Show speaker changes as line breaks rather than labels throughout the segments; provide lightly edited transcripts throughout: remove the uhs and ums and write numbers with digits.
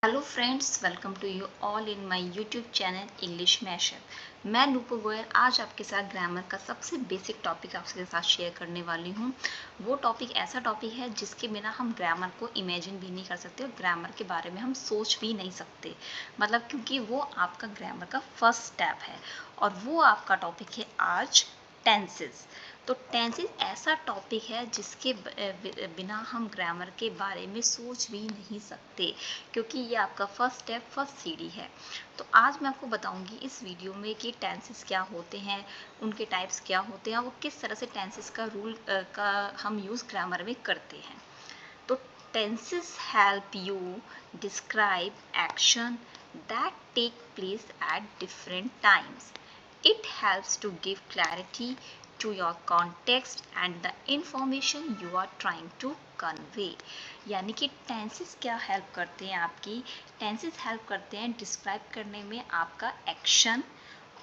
Hello friends, welcome to you all in my YouTube channel English mashup. मैं नूपुर गोयल आज आपके साथ ग्रामर का सबसे बेसिक टॉपिक आपके साथ शेयर करने वाली हूँ। वो टॉपिक ऐसा टॉपिक है जिसके बिना हम ग्रामर को इमेजिन भी नहीं कर सकते और ग्रामर के बारे में हम सोच भी नहीं सकते, मतलब क्योंकि वो आपका ग्रामर का फर्स्ट स्टेप है और वो आपका टॉपिक है आज टेंसेस। तो टेंसेस ऐसा टॉपिक है जिसके बिना हम ग्रामर के बारे में सोच भी नहीं सकते, क्योंकि ये आपका फर्स्ट स्टेप, फर्स्ट सीढ़ी है। तो आज मैं आपको बताऊंगी इस वीडियो में कि टेंसेस क्या होते हैं, उनके टाइप्स क्या होते हैं, वो किस तरह से टेंसेस का रूल का हम यूज़ ग्रामर में करते हैं। तो tenses help you describe action that take place at different times. It helps to give clarity to your context and the information you are trying to convey. यानी कि tenses क्या help करते हैं, आपकी टेंसेस हेल्प करते हैं describe करने में आपका एक्शन,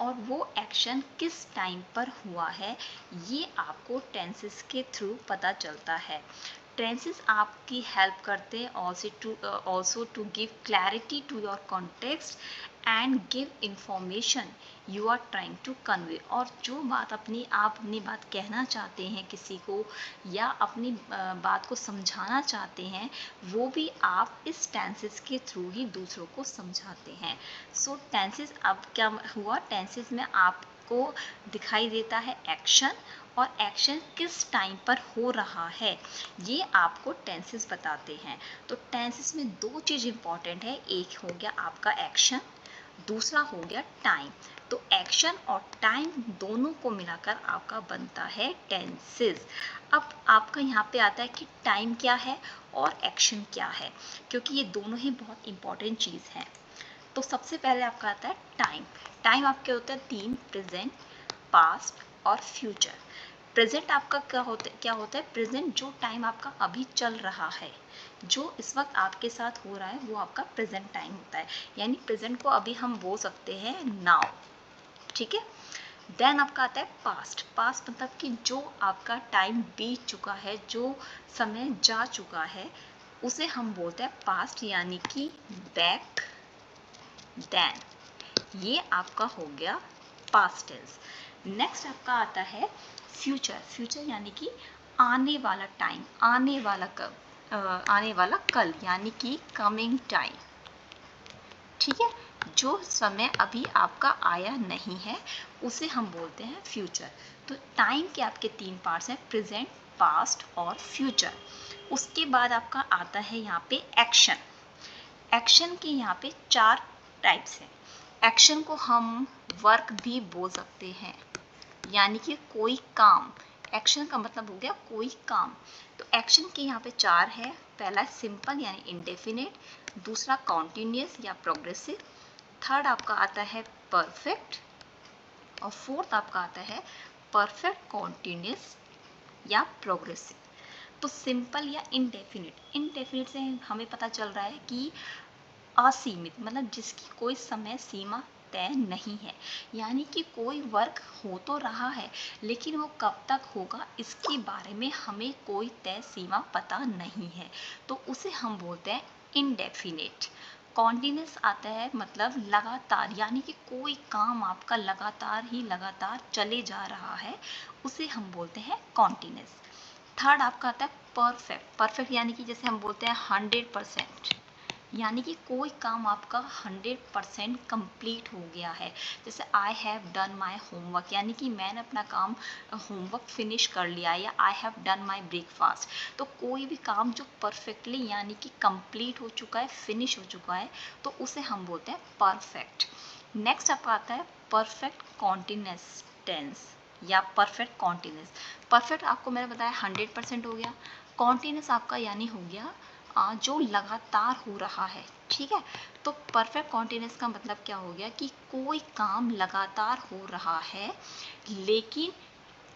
और वो एक्शन किस टाइम पर हुआ है ये आपको टेंसेस के थ्रू पता चलता है। टेंसेस आपकी हेल्प करते हैं also to give clarity to your context and give information you are trying to convey. और जो बात आप अपनी बात कहना चाहते हैं किसी को, या अपनी बात को समझाना चाहते हैं, वो भी आप इस टेंसेस के थ्रू ही दूसरों को समझाते हैं। सो टेंसेस अब क्या हुआ, टेंसेस में आपको दिखाई देता है एक्शन, और एक्शन किस टाइम पर हो रहा है ये आपको टेंसेस बताते हैं। तो टेंसेस में दो चीज़ इंपॉर्टेंट है, एक हो गया आपका एक्शन, दूसरा हो गया टाइम। तो एक्शन और टाइम दोनों को मिलाकर आपका बनता है टेंसेस। अब आपका यहाँ पे आता है कि टाइम क्या है और एक्शन क्या है, क्योंकि ये दोनों ही बहुत इंपॉर्टेंट चीज़ है। तो सबसे पहले आपका आता है टाइम। टाइम आपके होते हैं तीन: प्रेजेंट, पास्ट और फ्यूचर। प्रेजेंट आपका क्या होता है, प्रेजेंट जो टाइम आपका अभी चल रहा है, जो इस वक्त आपके साथ हो रहा है, वो आपका प्रेजेंट टाइम होता है। यानी प्रेजेंट को अभी हम बोल सकते हैं नाउ, ठीक है। देन आपका आता है पास्ट। पास्ट मतलब कि जो आपका टाइम बीत चुका है, जो समय जा चुका है, उसे हम बोलते हैं पास्ट, यानी कि बैक देन। ये आपका हो गया पास्ट टेंस। नेक्स्ट आपका आता है फ्यूचर। फ्यूचर यानी कि आने वाला टाइम, आने वाला कल, यानी कि कमिंग टाइम, ठीक है। जो समय अभी आपका आया नहीं है उसे हम बोलते हैं फ्यूचर। तो टाइम के आपके तीन पार्ट्स हैं: प्रेजेंट, पास्ट और फ्यूचर। उसके बाद आपका आता है यहाँ पे एक्शन। एक्शन के यहाँ पे चार टाइप्स हैं। एक्शन को हम वर्क भी बोल सकते हैं, यानी कि कोई काम। एक्शन का मतलब हो गया कोई काम। तो एक्शन के यहाँ पे चार है। पहला सिंपल यानी इंडेफिनिट, दूसरा कॉन्टिन्यूस या प्रोग्रेसिव, थर्ड आपका आता है परफेक्ट, और फोर्थ आपका आता है परफेक्ट कॉन्टिन्यूस या प्रोग्रेसिव। तो सिंपल या इंडेफिनिट, इंडेफिनिट से हमें पता चल रहा है कि असीमित, मतलब जिसकी कोई समय सीमा तय नहीं है। यानी कि कोई वर्क हो तो रहा है, लेकिन वो कब तक होगा इसके बारे में हमें कोई तय सीमा पता नहीं है, तो उसे हम बोलते हैं इंडेफिनिट। कॉन्टिन्यूस आता है मतलब लगातार, यानी कि कोई काम आपका लगातार चले जा रहा है, उसे हम बोलते हैं कॉन्टिन्यूस। थर्ड आपका आता है परफेक्ट। परफेक्ट यानी कि जैसे हम बोलते हैं 100%, यानी कि कोई काम आपका 100% कंप्लीट हो गया है। जैसे I have done my homework, यानी कि मैंने अपना काम होमवर्क फिनिश कर लिया, या I have done my breakfast. तो कोई भी काम जो परफेक्टली यानी कि कंप्लीट हो चुका है, फिनिश हो चुका है, तो उसे हम बोलते हैं परफेक्ट। नेक्स्ट आपका आता है परफेक्ट कॉन्टिन्यूस टेंस या परफेक्ट कॉन्टिन्यूस। परफेक्ट आपको मैंने बताया 100% हो गया। कॉन्टिन्यूस आपका यानी हो गया जो लगातार हो रहा है, ठीक है। तो परफेक्ट कॉन्टिन्यूस का मतलब क्या हो गया कि कोई काम लगातार हो रहा है, लेकिन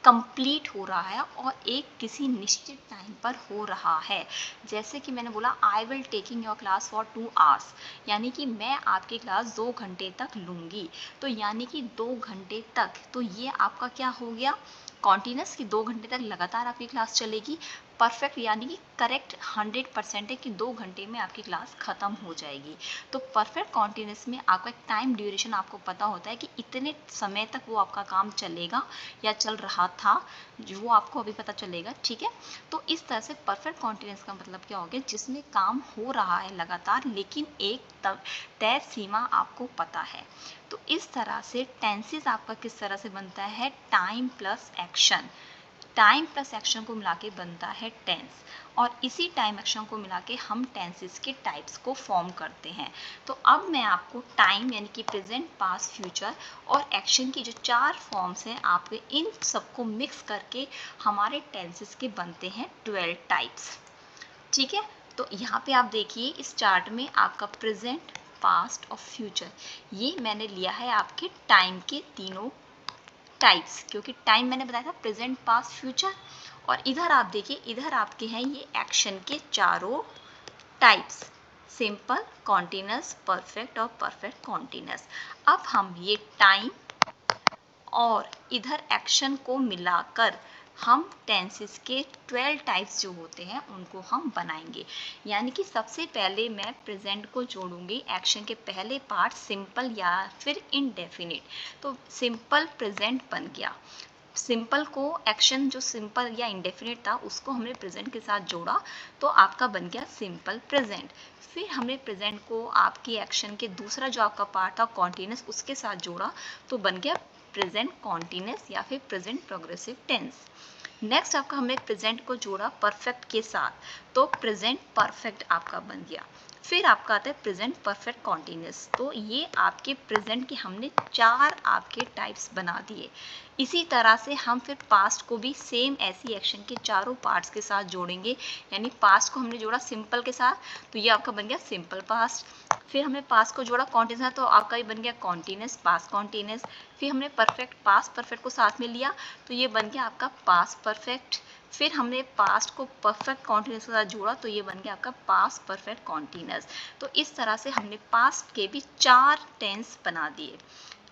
कंप्लीट हो रहा है और एक किसी निश्चित टाइम पर हो रहा है। जैसे कि मैंने बोला I will taking your class for 2 hours, यानी कि मैं आपकी क्लास 2 घंटे तक लूँगी। तो यानी कि 2 घंटे तक, तो ये आपका क्या हो गया कॉन्टिन्यूस, की 2 घंटे तक लगातार आपकी क्लास चलेगी। परफेक्ट यानी कि करेक्ट 100% है कि 2 घंटे में आपकी क्लास ख़त्म हो जाएगी। तो परफेक्ट कॉन्टिन्यूस में आपका एक टाइम ड्यूरेशन आपको पता होता है कि इतने समय तक वो आपका काम चलेगा या चल रहा था, जो वो आपको अभी पता चलेगा, ठीक है। तो इस तरह से परफेक्ट कॉन्टिन्यूस का मतलब क्या हो गया, जिसमें काम हो रहा है लगातार लेकिन एक तय सीमा आपको पता है। तो इस तरह से टेंसेस आपका किस तरह से बनता है, time plus action, time plus action को मिला के बनता है टेंस, और इसी टाइम एक्शन को मिला के हम टेंसेस के टाइप्स को फॉर्म करते हैं। तो अब मैं आपको टाइम यानी कि प्रेजेंट, पास्ट, फ्यूचर और एक्शन की जो 4 फॉर्म्स हैं, आपके इन सबको मिक्स करके हमारे टेंसेस के बनते हैं 12 टाइप्स, ठीक है। तो यहाँ पे आप देखिए इस चार्ट में आपका प्रेजेंट, पास्ट और फ्यूचर, ये मैंने लिया है आपके टाइम के तीनों टाइप्स, क्योंकि टाइम मैंने बताया था प्रेजेंट, पास्ट, फ्यूचर। और इधर आप देखिए, इधर आपके हैं ये एक्शन के चारों टाइप्स, सिंपल, कॉन्टिन्यूअस, परफेक्ट और परफेक्ट कॉन्टिन्यूअस। अब हम ये टाइम और इधर एक्शन को मिलाकर हम टेंसेस के 12 टाइप्स जो होते हैं उनको हम बनाएंगे। यानी कि सबसे पहले मैं प्रेजेंट को जोड़ूंगी एक्शन के पहले पार्ट, सिंपल या फिर इनडेफिनिट। तो सिंपल प्रेजेंट बन गया, सिंपल को एक्शन जो सिंपल या इंडेफिनिट था उसको हमने प्रेजेंट के साथ जोड़ा तो आपका बन गया सिंपल प्रेजेंट। फिर हमने प्रेजेंट को आपकी एक्शन के दूसरा जो आपका पार्ट था कॉन्टिन्यूस, उसके साथ जोड़ा तो बन गया प्रेजेंट कॉन्टिन्यूस या फिर प्रेजेंट प्रोग्रेसिव टेंस। नेक्स्ट आपका हमने प्रेजेंट को जोड़ा परफेक्ट के साथ तो प्रेजेंट परफेक्ट आपका बन गया। फिर आपका आता है प्रेजेंट परफेक्ट कॉन्टिन्यूस। तो ये आपके प्रेजेंट के हमने 4 आपके टाइप्स बना दिए। इसी तरह से हम फिर पास्ट को भी सेम ऐसी एक्शन के चारों पार्ट्स के साथ जोड़ेंगे। यानी पास्ट को हमने जोड़ा सिंपल के साथ तो ये आपका बन गया सिंपल पास्ट। फिर हमने पास्ट को जोड़ा कॉन्टिन्यूस तो आपका ये बन गया कॉन्टिन्यूस पास्ट कॉन्टिन्यूस। फिर हमने परफेक्ट पास्ट परफेक्ट को साथ में लिया तो ये बन गया आपका पास्ट परफेक्ट। फिर हमने पास्ट को परफेक्ट कॉन्टिन्यूस के साथ जोड़ा तो ये बन गया आपका पास्ट परफेक्ट कॉन्टिन्यूस। तो इस तरह से हमने पास्ट के भी 4 टेंस बना दिए।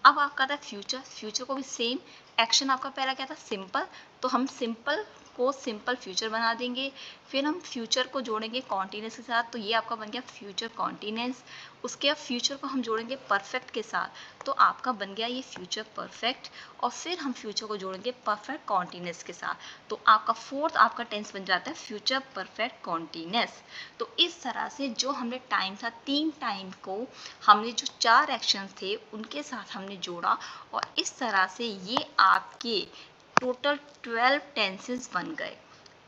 अब आपका था फ्यूचर, फ्यूचर को भी सेम एक्शन आपका पहला क्या था सिंपल, तो हम सिंपल को सिंपल फ्यूचर बना देंगे। फिर हम फ्यूचर को जोड़ेंगे कॉन्टिन्यूस के साथ तो ये आपका बन गया फ्यूचर कॉन्टिन्यूस। उसके बाद फ्यूचर को हम जोड़ेंगे परफेक्ट के साथ तो आपका बन गया ये फ्यूचर परफेक्ट। और फिर हम फ्यूचर को जोड़ेंगे परफेक्ट कॉन्टिन्यूस के साथ तो आपका फोर्थ आपका टेंस बन जाता है फ्यूचर परफेक्ट कॉन्टिन्यूस। तो इस तरह से जो हमने टाइम था 3 टाइम को हमने जो 4 एक्शंस थे उनके साथ हमने जोड़ा और इस तरह से ये आपके टोटल 12 टेंसेस बन गए।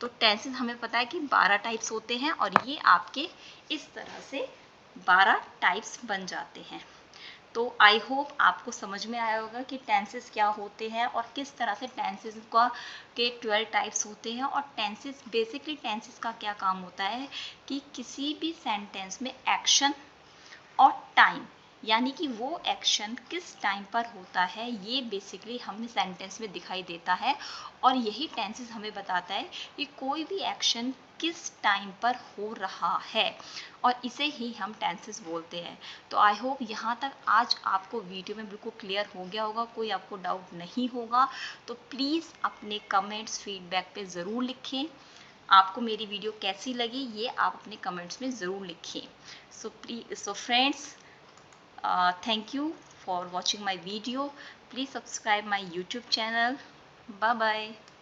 तो टेंसेस हमें पता है कि 12 टाइप्स होते हैं और ये आपके इस तरह से 12 टाइप्स बन जाते हैं। तो आई होप आपको समझ में आया होगा कि टेंसेस क्या होते हैं और किस तरह से टेंसेस का के 12 टाइप्स होते हैं। और टेंसेस बेसिकली टेंसेस का क्या काम होता है कि किसी भी सेंटेंस में एक्शन और टाइम यानी कि वो एक्शन किस टाइम पर होता है ये बेसिकली हमें सेंटेंस में दिखाई देता है। और यही टेंसेस हमें बताता है कि कोई भी एक्शन किस टाइम पर हो रहा है और इसे ही हम टेंसेस बोलते हैं। तो आई होप यहाँ तक आज आपको वीडियो में बिल्कुल क्लियर हो गया होगा, कोई आपको डाउट नहीं होगा। तो प्लीज़ अपने कमेंट्स फीडबैक पे ज़रूर लिखें। आपको मेरी वीडियो कैसी लगी ये आप अपने कमेंट्स में ज़रूर लिखें। So friends, thank you for watching my video. Please subscribe my YouTube channel. Bye bye.